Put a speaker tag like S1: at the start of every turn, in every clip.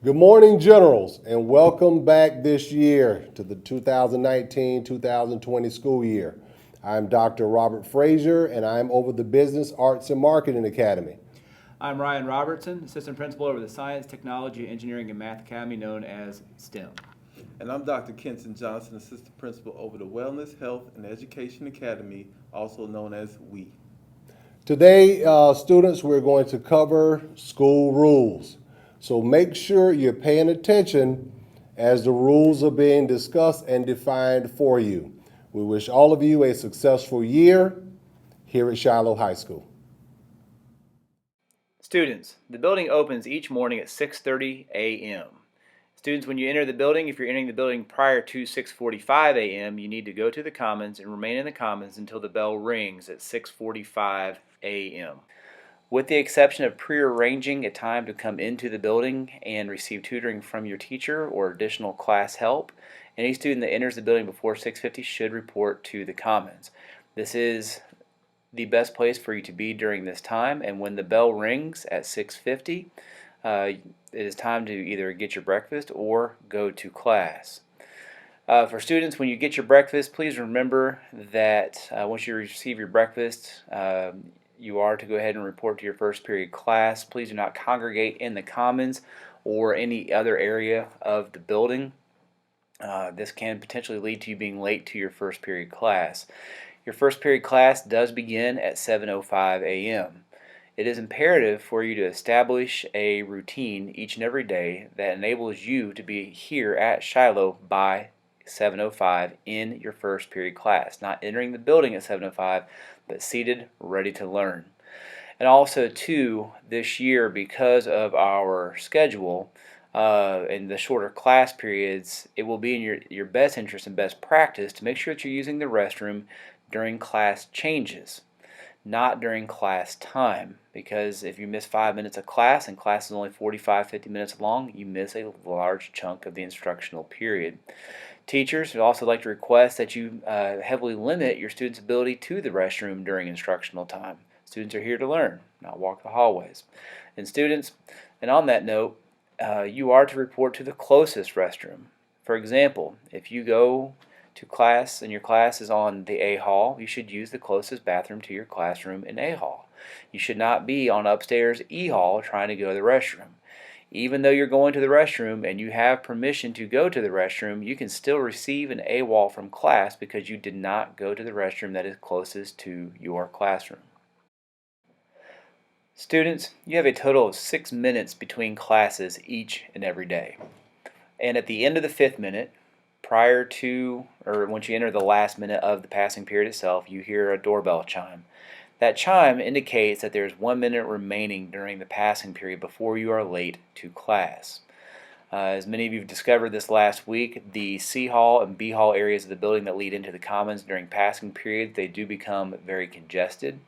S1: Good morning, generals, and welcome back this year to the 2019-2020 school year. I'm Dr. Robert Frazier, and I'm over the Business, Arts, and Marketing Academy.
S2: I'm Ryan Robertson, Assistant Principal over the Science, Technology, Engineering, and Math Academy known as STEM.
S3: And I'm Dr. Kenton Johnson, Assistant Principal over the Wellness, Health, and Education Academy, also known as WE.
S1: Today, students, we're going to cover school rules. So make sure you're paying attention as the rules are being discussed and defined for you. We wish all of you a successful year here at Shiloh High School.
S2: Students, the building opens each morning at 6:30 a.m. Students, when you enter the building, if you're entering the building prior to 6:45 a.m., you need to go to the Commons and remain in the Commons until the bell rings at 6:45 a.m. With the exception of prearranging a time to come into the building and receive tutoring from your teacher or additional class help, any student that enters the building before 6:50 should report to the Commons. This is the best place for you to be during this time, and when the bell rings at 6:50, it is time to either get your breakfast or go to class. For students, when you get your breakfast, please remember that once you receive your breakfast, you are to go ahead and report to your first period class. Please do not congregate in the Commons or any other area of the building. This can potentially lead to you being late to your first period class. Your first period class does begin at 7:05 a.m. It is imperative for you to establish a routine each and every day that enables you to be here at Shiloh by 7:05 in your first period class, not entering the building at 7:05, but seated, ready to learn. And also, too, this year, because of our schedule and the shorter class periods, it will be in your best interest and best practice to make sure that you're using the restroom during class changes, not during class time, because if you miss 5 minutes of class and class is only 45-50 minutes long, you miss a large chunk of the instructional period. Teachers would also like to request that you heavily limit your students' ability to the restroom during instructional time. Students are here to learn, not walk the hallways. And students, and on that note, you are to report to the closest restroom. For example, if you go to class and your class is on the A hall, you should use the closest bathroom to your classroom in A hall. You should not be on upstairs E hall trying to go to the restroom. Even though you're going to the restroom and you have permission to go to the restroom, you can still receive an AWOL from class because you did not go to the restroom that is closest to your classroom. Students, you have a total of 6 minutes between classes each and every day. And at the end of the 5th minute, prior to or once you enter the last minute of the passing period itself, you hear a doorbell chime. That chime indicates that there's 1 minute remaining during the passing period before you are late to class. As many of you have discovered this last week, the C hall and B hall areas of the building that lead into the Commons during passing periods, they do become very congested.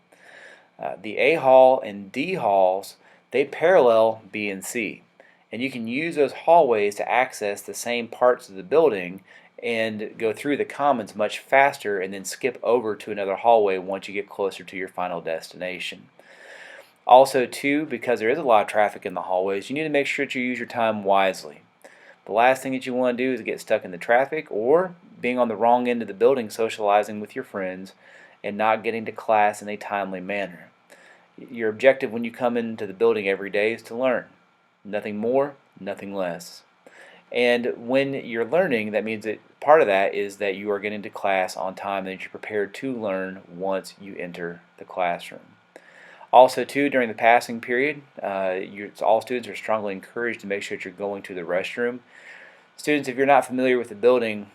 S2: The A hall and D halls, they parallel B and C, and you can use those hallways to access the same parts of the building and go through the Commons much faster and then skip over to another hallway once you get closer to your final destination. Also, too, because there is a lot of traffic in the hallways, you need to make sure that you use your time wisely. The last thing that you want to do is get stuck in the traffic or being on the wrong end of the building socializing with your friends and not getting to class in a timely manner. Your objective when you come into the building every day is to learn. Nothing more, nothing less. And when you're learning, that means that part of that is that you are getting to class on time and that you're prepared to learn once you enter the classroom. Also, too, during the passing period, all students are strongly encouraged to make sure that you're going to the restroom. Students, if you're not familiar with the building,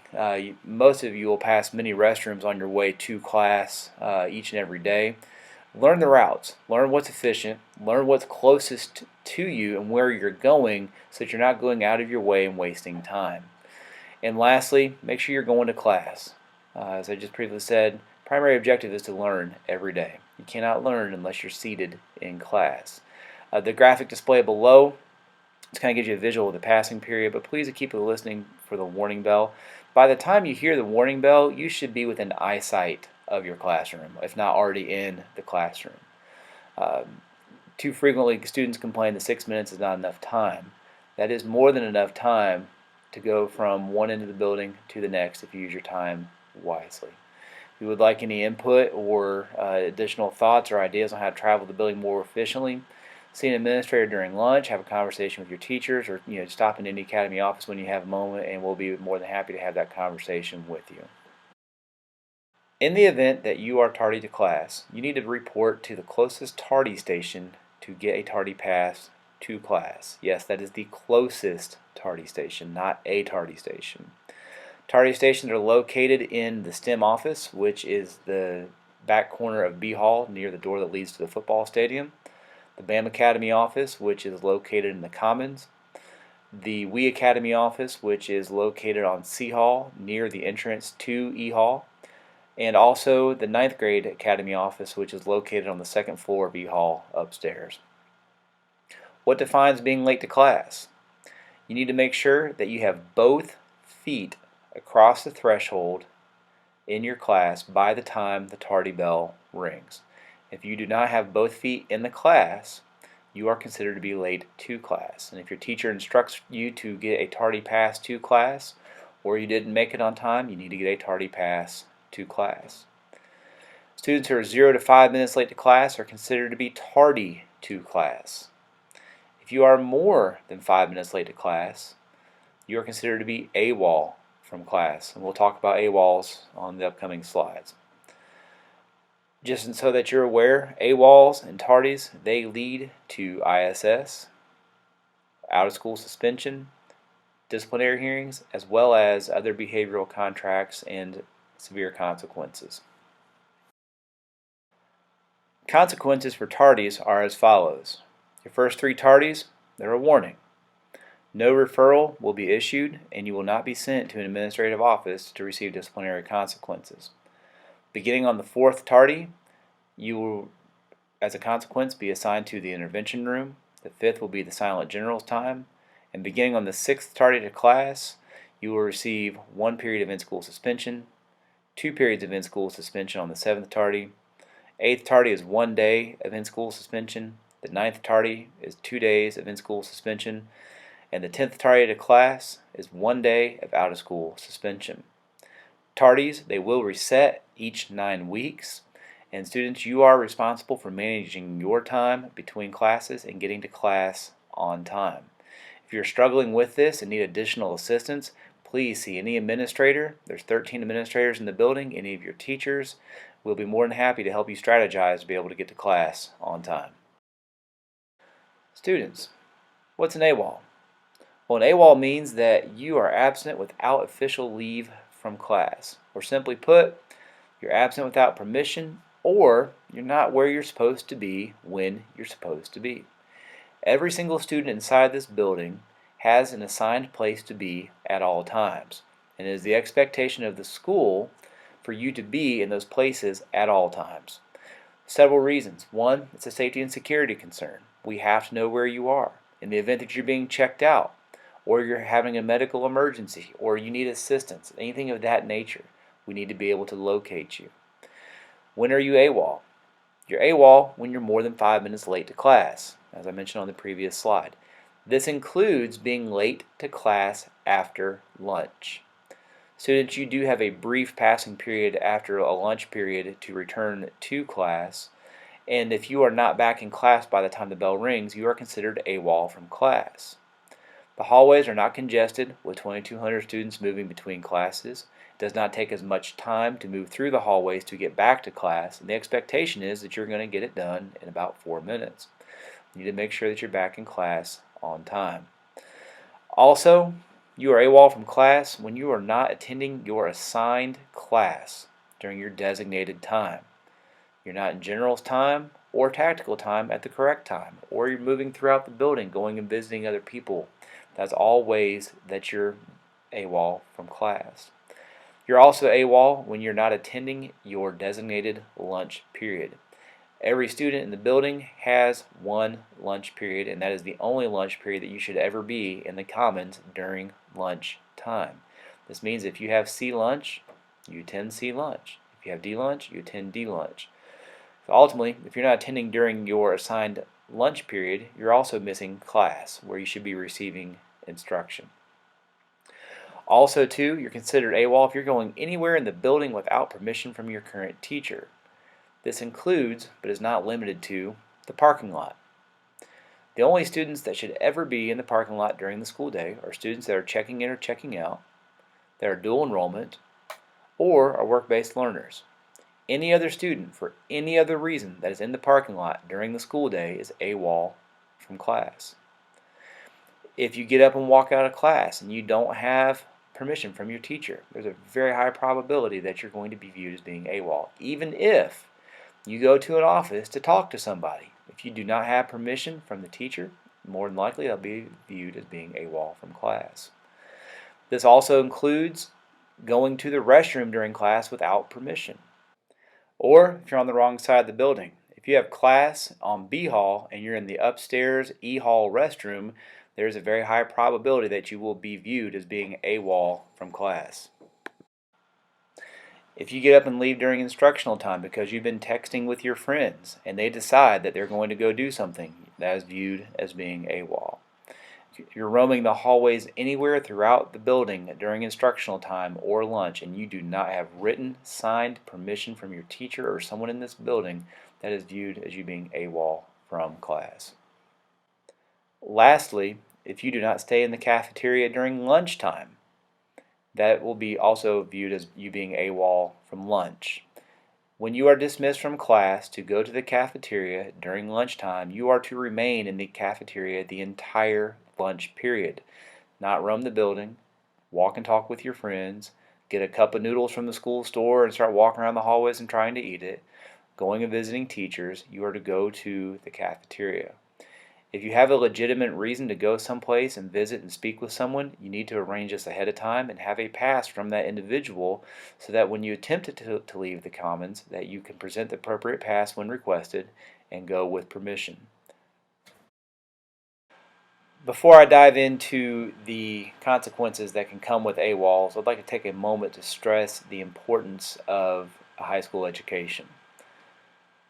S2: most of you will pass many restrooms on your way to class each and every day. Learn the routes, learn what's efficient, learn what's closest to you and where you're going so that you're not going out of your way and wasting time. And lastly, make sure you're going to class. As I just previously said, primary objective is to learn every day. You cannot learn unless you're seated in class. The graphic display below just kind of gives you a visual of the passing period, but please keep listening for the warning bell. By the time you hear the warning bell, you should be within eyesight of your classroom, if not already in the classroom. Too frequently, students complain that 6 minutes is not enough time. That is more than enough time to go from one end of the building to the next if you use your time wisely. If you would like any input or additional thoughts or ideas on how to travel the building more efficiently, see an administrator during lunch, have a conversation with your teachers, or stop in any academy office when you have a moment, and we'll be more than happy to have that conversation with you. In the event that you are tardy to class, you need to report to the closest tardy station to get a tardy pass to class. Yes, that is the closest tardy station, not a tardy station. Tardy stations are located in the STEM office, which is the back corner of B Hall near the door that leads to the football stadium. The BAM Academy office, which is located in the Commons. The We Academy office, which is located on C Hall near the entrance to E Hall. And also the 9th grade Academy office, which is located on the 2nd floor of E Hall upstairs. What defines being late to class? You need to make sure that you have both feet across the threshold in your class by the time the tardy bell rings. If you do not have both feet in the class, you are considered to be late to class. And if your teacher instructs you to get a tardy pass to class, or you didn't make it on time, you need to get a tardy pass to class. Students who are 0 to 5 minutes late to class are considered to be tardy to class. If you are more than 5 minutes late to class, you are considered to be AWOL from class, and we'll talk about AWOLs on the upcoming slides. Just so that you're aware, AWOLs and tardies, they lead to ISS, out-of-school suspension, disciplinary hearings, as well as other behavioral contracts and severe consequences. Consequences for tardies are as follows. Your first 3 tardies, they're a warning. No referral will be issued, and you will not be sent to an administrative office to receive disciplinary consequences. Beginning on the 4th tardy, you will, as a consequence, be assigned to the intervention room. The 5th will be the silent general's time, and beginning on the 6th tardy to class, you will receive 1 period of in-school suspension, 2 periods of in-school suspension on the 7th tardy. 8th tardy is 1 day of in-school suspension. The 9th tardy is 2 days of in-school suspension. And the 10th tardy to class is 1 day of out-of-school suspension. Tardies, they will reset each 9 weeks. And students, you are responsible for managing your time between classes and getting to class on time. If you're struggling with this and need additional assistance, please see any administrator. There's 13 administrators in the building. Any of your teachers will be more than happy to help you strategize to be able to get to class on time. Students, what's an AWOL? Well, an AWOL means that you are absent without official leave from class. Or simply put, you're absent without permission, or you're not where you're supposed to be when you're supposed to be. Every single student inside this building has an assigned place to be at all times, and it is the expectation of the school for you to be in those places at all times. Several reasons. One, it's a safety and security concern. We have to know where you are. In the event that you're being checked out, or you're having a medical emergency, or you need assistance, anything of that nature, we need to be able to locate you. When are you AWOL? You're AWOL when you're more than 5 minutes late to class, as I mentioned on the previous slide. This includes being late to class after lunch. Students, you do have a brief passing period after a lunch period to return to class, and if you are not back in class by the time the bell rings, you are considered AWOL from class. The hallways are not congested with 2,200 students moving between classes. It does not take as much time to move through the hallways to get back to class, and the expectation is that you're going to get it done in about 4 minutes. You need to make sure that you're back in class on time. Also, you are AWOL from class when you are not attending your assigned class during your designated time. You're not in general's time or tactical time at the correct time, or you're moving throughout the building, going and visiting other people. That's all ways that you're AWOL from class. You're also AWOL when you're not attending your designated lunch period. Every student in the building has 1 lunch period, and that is the only lunch period that you should ever be in the Commons during lunch time. This means if you have C lunch, you attend C lunch. If you have D lunch, you attend D lunch. So ultimately, if you're not attending during your assigned lunch period, you're also missing class, where you should be receiving instruction. Also, too, you're considered AWOL if you're going anywhere in the building without permission from your current teacher. This includes, but is not limited to, the parking lot. The only students that should ever be in the parking lot during the school day are students that are checking in or checking out, that are dual enrollment, or are work-based learners. Any other student for any other reason that is in the parking lot during the school day is AWOL from class. If you get up and walk out of class and you don't have permission from your teacher, there's a very high probability that you're going to be viewed as being AWOL, even if you go to an office to talk to somebody. If you do not have permission from the teacher, more than likely they'll be viewed as being AWOL from class. This also includes going to the restroom during class without permission. Or if you're on the wrong side of the building, if you have class on B hall and you're in the upstairs E hall restroom, there's a very high probability that you will be viewed as being AWOL from class. If you get up and leave during instructional time because you've been texting with your friends and they decide that they're going to go do something, that is viewed as being AWOL. If you're roaming the hallways anywhere throughout the building during instructional time or lunch and you do not have written, signed permission from your teacher or someone in this building, that is viewed as you being AWOL from class. Lastly, if you do not stay in the cafeteria during lunchtime, that will be also viewed as you being AWOL from lunch. When you are dismissed from class to go to the cafeteria during lunchtime, you are to remain in the cafeteria the entire lunch period. Not roam the building, walk and talk with your friends, get a cup of noodles from the school store and start walking around the hallways and trying to eat it, going and visiting teachers. You are to go to the cafeteria. If you have a legitimate reason to go someplace and visit and speak with someone, you need to arrange this ahead of time and have a pass from that individual so that when you attempt to leave the commons, that you can present the appropriate pass when requested and go with permission. Before I dive into the consequences that can come with AWOLs, I'd like to take a moment to stress the importance of a high school education.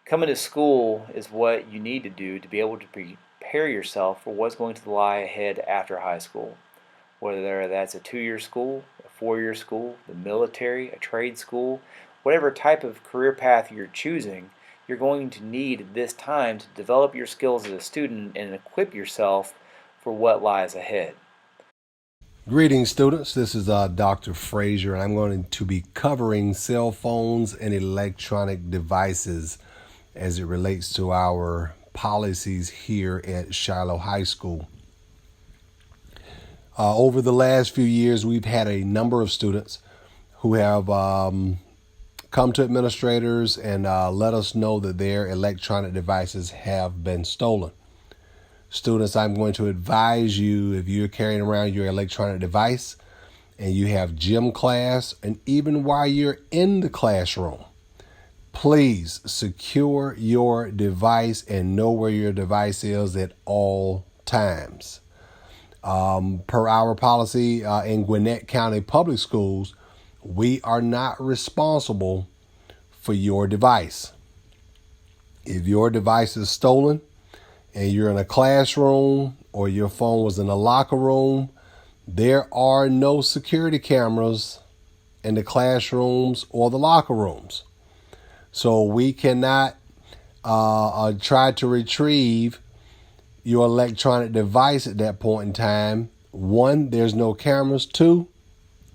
S2: Coming to school is what you need to do to be able to prepare yourself for what's going to lie ahead after high school. Whether that's a 2-year school, a 4-year school, the military, a trade school, whatever type of career path you're choosing, you're going to need this time to develop your skills as a student and equip yourself for what lies ahead.
S1: Greetings, students. This is Dr. Frazier, and I'm going to be covering cell phones and electronic devices as it relates to our policies here at Shiloh High School. Over the last few years, we've had a number of students who have come to administrators and let us know that their electronic devices have been stolen. Students, I'm going to advise you, if you're carrying around your electronic device and you have gym class, and even while you're in the classroom, please secure your device and know where your device is at all times. Per our policy in Gwinnett County Public Schools, we are not responsible for your device. If your device is stolen and you're in a classroom or your phone was in a locker room, there are no security cameras in the classrooms or the locker rooms. So we cannot try to retrieve your electronic device at that point in time. 1, there's no cameras. 2,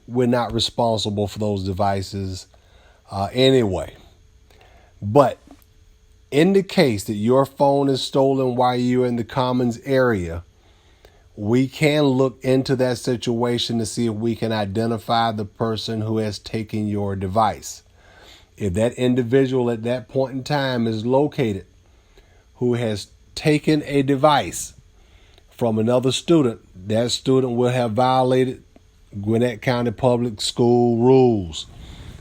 S1: we're not responsible for those devices anyway. But in the case that your phone is stolen while you're in the commons area, we can look into that situation to see if we can identify the person who has taken your device. If that individual at that point in time is located who has taken a device from another student, that student will have violated Gwinnett County Public School rules,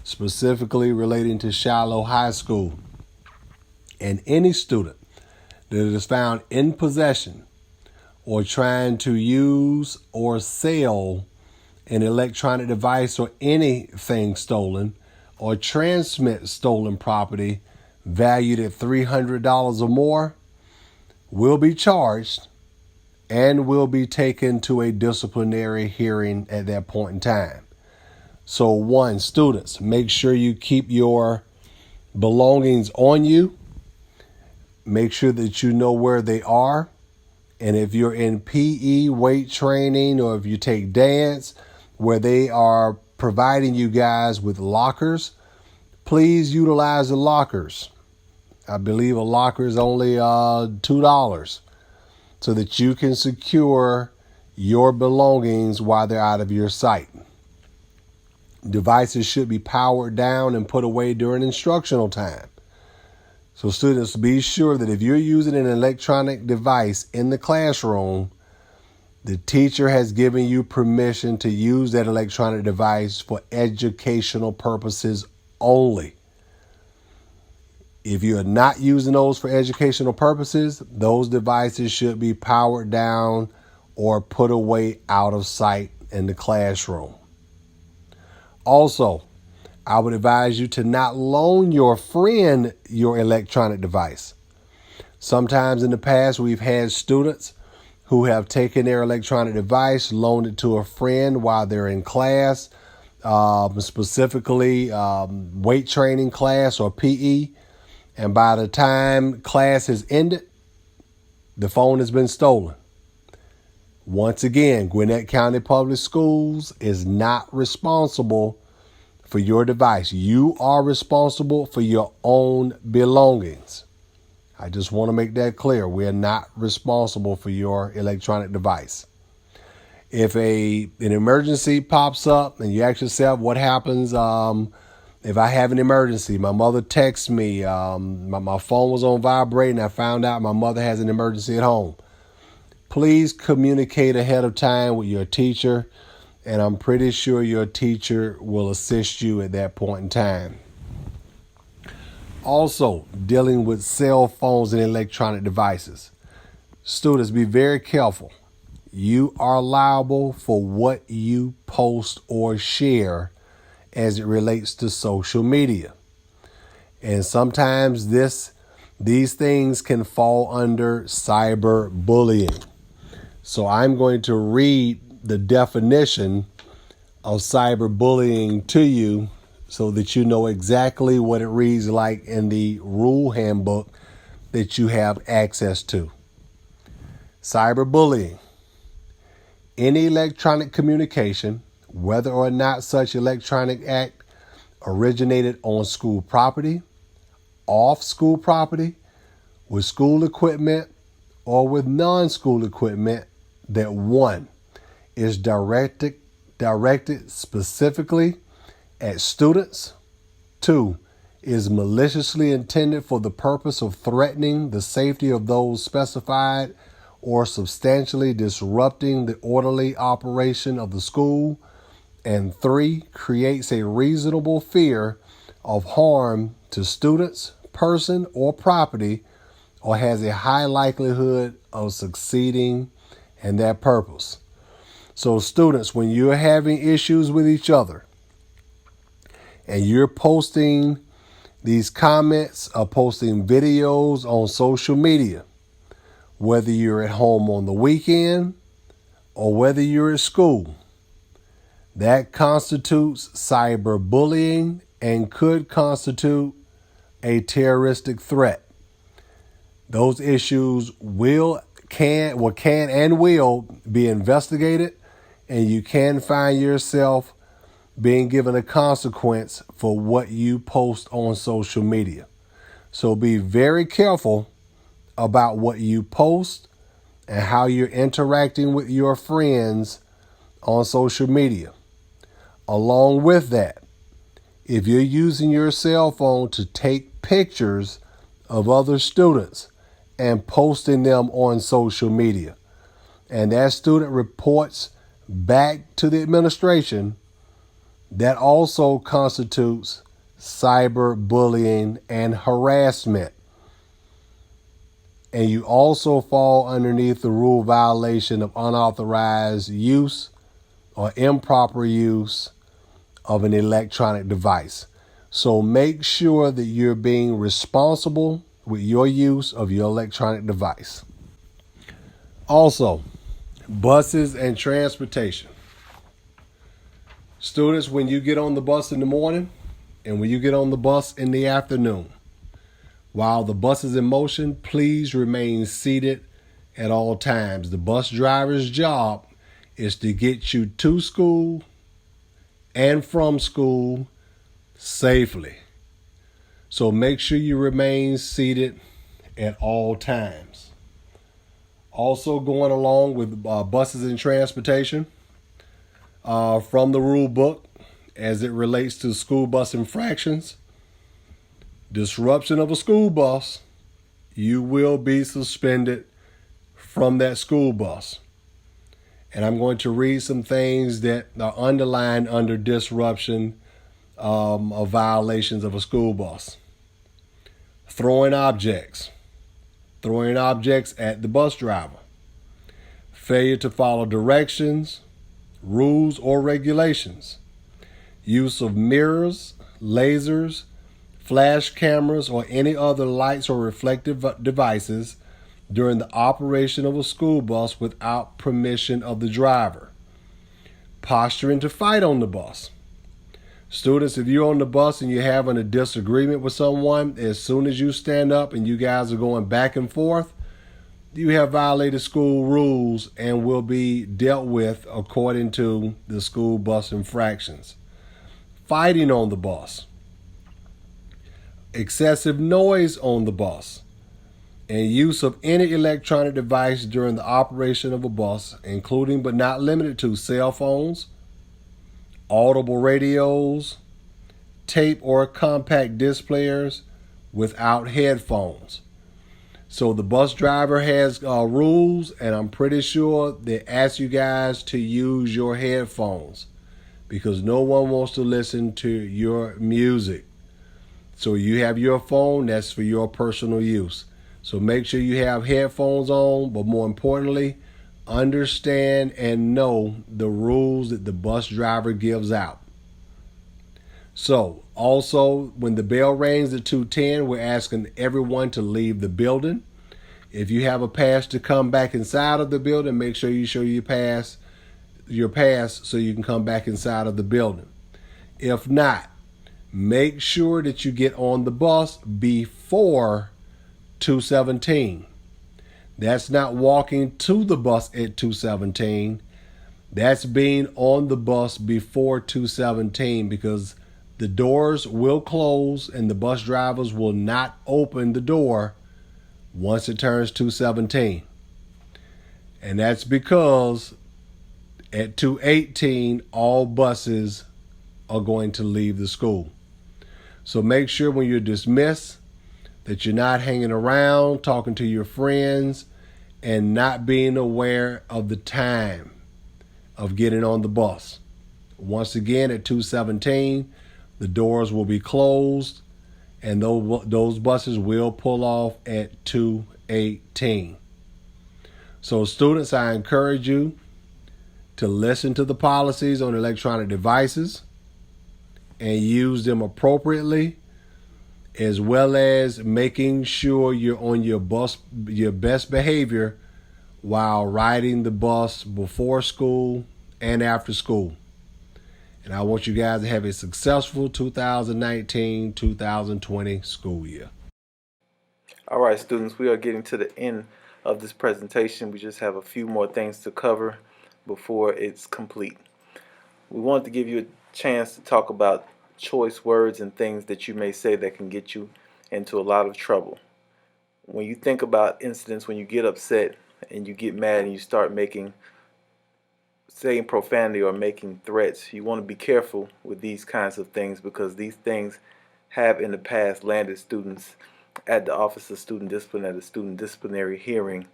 S1: specifically relating to Shiloh High School. And any student that is found in possession or trying to use or sell an electronic device or anything stolen or transmit stolen property valued at $300 or more will be charged and will be taken to a disciplinary hearing at that point in time. So one, students, make sure you keep your belongings on you. Make sure that you know where they are. And if you're in PE, weight training, or if you take dance, where they are providing you guys with lockers, please utilize the lockers. I believe a locker is only $2 so that you can secure your belongings while they're out of your sight. Devices should be powered down and put away during instructional time. So students, be sure that if you're using an electronic device in the classroom, the teacher has given you permission to use that electronic device for educational purposes only. If you're not using those for educational purposes, those devices should be powered down or put away out of sight in the classroom. Also, I would advise you to not loan your friend your electronic device. Sometimes in the past, we've had students who have taken their electronic device, loaned it to a friend while they're in class, specifically weight training class or PE. And by the time class has ended, the phone has been stolen. Once again, Gwinnett County Public Schools is not responsible for your device. You are responsible for your own belongings. I just want to make that clear. We are not responsible for your electronic device. If an emergency pops up and you ask yourself what happens if I have an emergency, my mother texts me, my phone was on vibrate and I found out my mother has an emergency at home. Please communicate ahead of time with your teacher, and I'm pretty sure your teacher will assist you at that point in time. Also, dealing with cell phones and electronic devices. Students, be very careful. You are liable for what you post or share as it relates to social media. And sometimes these things can fall under cyberbullying. So I'm going to read the definition of cyberbullying to you so that you know exactly what it reads like in the rule handbook that you have access to. Cyberbullying. Any electronic communication, whether or not such electronic act originated on school property, off school property, with school equipment, or with non-school equipment, that one is directed specifically at students, two is maliciously intended for the purpose of threatening the safety of those specified or substantially disrupting the orderly operation of the school, and three creates a reasonable fear of harm to students, person, or property, or has a high likelihood of succeeding in that purpose. So students, when you're having issues with each other and you're posting these comments or posting videos on social media, whether you're at home on the weekend or whether you're at school, that constitutes cyberbullying and could constitute a terroristic threat. Those issues can and will be investigated, and you can find yourself being given a consequence for what you post on social media. So be very careful about what you post and how you're interacting with your friends on social media. Along with that, if you're using your cell phone to take pictures of other students and posting them on social media, and that student reports back to the administration, that also constitutes cyberbullying and harassment. And you also fall underneath the rule violation of unauthorized use or improper use of an electronic device. So make sure that you're being responsible with your use of your electronic device. Also, buses and transportation. Students, when you get on the bus in the morning and when you get on the bus in the afternoon, while the bus is in motion, please remain seated at all times. The bus driver's job is to get you to school and from school safely. So make sure you remain seated at all times. Also, going along with buses and transportation, from the rule book as it relates to school bus infractions, disruption of a school bus, you will be suspended from that school bus. And I'm going to read some things that are underlined under disruption of violations of a school bus. Throwing objects at the bus driver. Failure to follow directions, rules, or regulations. Use of mirrors, lasers, flash cameras, or any other lights or reflective devices during the operation of a school bus without permission of the driver. Posturing to fight on the bus. Students, if you're on the bus and you're having a disagreement with someone, as soon as you stand up and you guys are going back and forth, you have violated school rules and will be dealt with according to the school bus infractions. Fighting on the bus. Excessive noise on the bus. And use of any electronic device during the operation of a bus, including but not limited to cell phones, audible radios, tape or compact disc players without headphones. So the bus driver has rules, and I'm pretty sure they ask you guys to use your headphones because no one wants to listen to your music. So you have your phone, that's for your personal use. So make sure you have headphones on, but more importantly, understand and know the rules that the bus driver gives out. So also, when the bell rings at 2:10, we're asking everyone to leave the building. If you have a pass to come back inside of the building, make sure you show your pass so you can come back inside of the building. If not, make sure that you get on the bus before 2:17. That's not walking to the bus at 2:17. That's being on the bus before 2:17 because the doors will close and the bus drivers will not open the door once it turns 2:17. And that's because at 2:18, all buses are going to leave the school. So make sure when you're dismissed that you're not hanging around, talking to your friends, and not being aware of the time of getting on the bus. Once again, at 2:17, the doors will be closed, and those buses will pull off at 2:18. So students, I encourage you to listen to the policies on electronic devices and use them appropriately, as well as making sure you're on your best behavior while riding the bus before school and after school. And I want you guys to have a successful 2019-2020 school year.
S3: All right, students, we are getting to the end of this presentation. We just have a few more things to cover before it's complete. We wanted to give you a chance to talk about choice words and things that you may say that can get you into a lot of trouble. When you think about incidents when you get upset and you get mad and you start saying profanity or making threats, you want to be careful with these kinds of things because these things have in the past landed students at the Office of Student Discipline at a student disciplinary hearing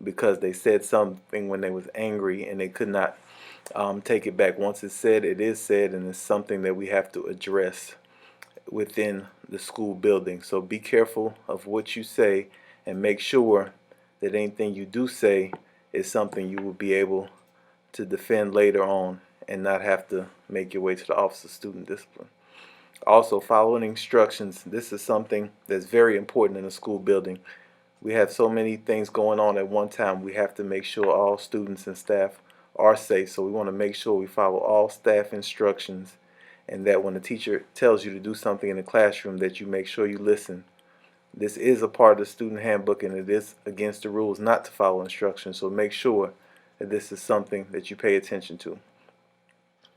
S3: because they said something when they was angry and they could not take it back. Once it's said, it is said, and it's something that we have to address within the school building. So be careful of what you say and make sure that anything you do say is something you will be able to defend later on and not have to make your way to the Office of Student Discipline. Also, following instructions. This is something that's very important in a school building. We have so many things going on at one time. We have to make sure all students and staff are safe. So we want to make sure we follow all staff instructions, and that when the teacher tells you to do something in the classroom, that you make sure you listen. This is a part of the student handbook, and it is against the rules not to follow instructions. So make sure that this is something that you pay attention to.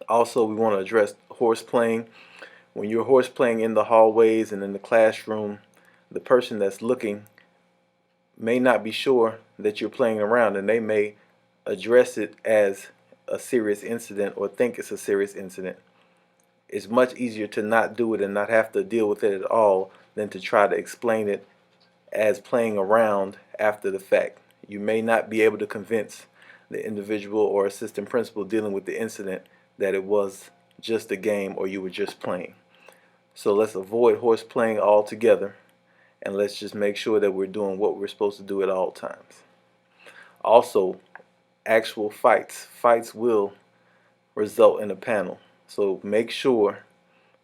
S3: Also, we want to address horse playing. When you're horse playing in the hallways and in the classroom, the person that's looking may not be sure that you're playing around, and they may address it as a serious incident or think it's a serious incident. It's much easier to not do it and not have to deal with it at all than to try to explain it as playing around after the fact. You may not be able to convince the individual or assistant principal dealing with the incident that it was just a game or you were just playing. So let's avoid horse playing altogether, and let's just make sure that we're doing what we're supposed to do at all times. Also, actual fights will result in a panel. So make sure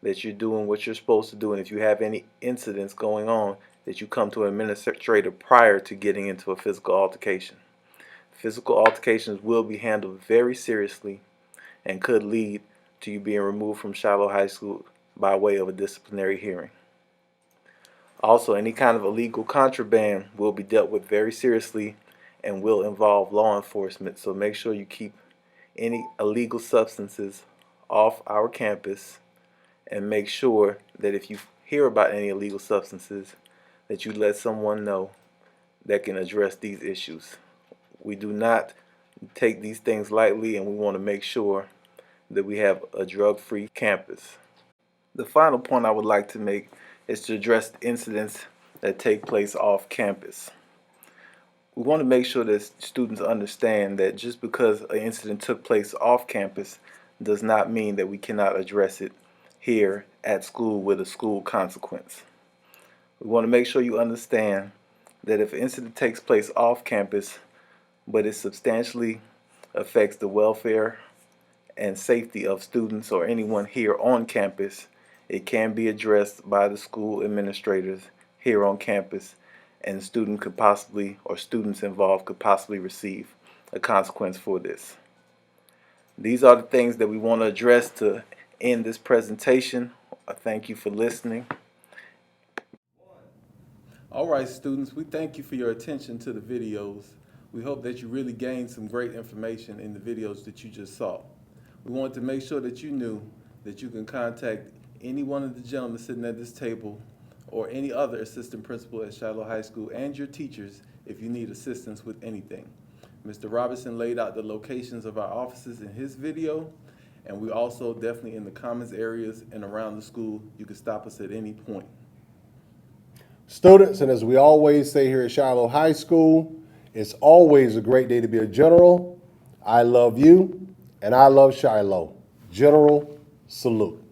S3: that you're doing what you're supposed to do, and if you have any incidents going on, that you come to an administrator prior to getting into a physical altercation. Physical altercations will be handled very seriously and could lead to you being removed from Shiloh High School by way of a disciplinary hearing. Also, any kind of illegal contraband will be dealt with very seriously and will involve law enforcement. So make sure you keep any illegal substances off our campus, and make sure that if you hear about any illegal substances, that you let someone know that can address these issues. We do not take these things lightly, and we want to make sure that we have a drug-free campus. The final point I would like to make is to address incidents that take place off campus. We want to make sure that students understand that just because an incident took place off campus does not mean that we cannot address it here at school with a school consequence. We want to make sure you understand that if an incident takes place off campus, but it substantially affects the welfare and safety of students or anyone here on campus, it can be addressed by the school administrators here on campus, and the student could possibly, or students involved could possibly receive a consequence for this. These are the things that we want to address to end this presentation. I thank you for listening.
S4: All right, students, we thank you for your attention to the videos. We hope that you really gained some great information in the videos that you just saw. We wanted to make sure that you knew that you can contact any one of the gentlemen sitting at this table or any other assistant principal at Shiloh High School and your teachers if you need assistance with anything. Mr. Robinson laid out the locations of our offices in his video, and we also definitely in the commons areas and around the school. You can stop us at any point.
S1: Students, and as we always say here at Shiloh High School, it's always a great day to be a general. I love you, and I love Shiloh. General, salute.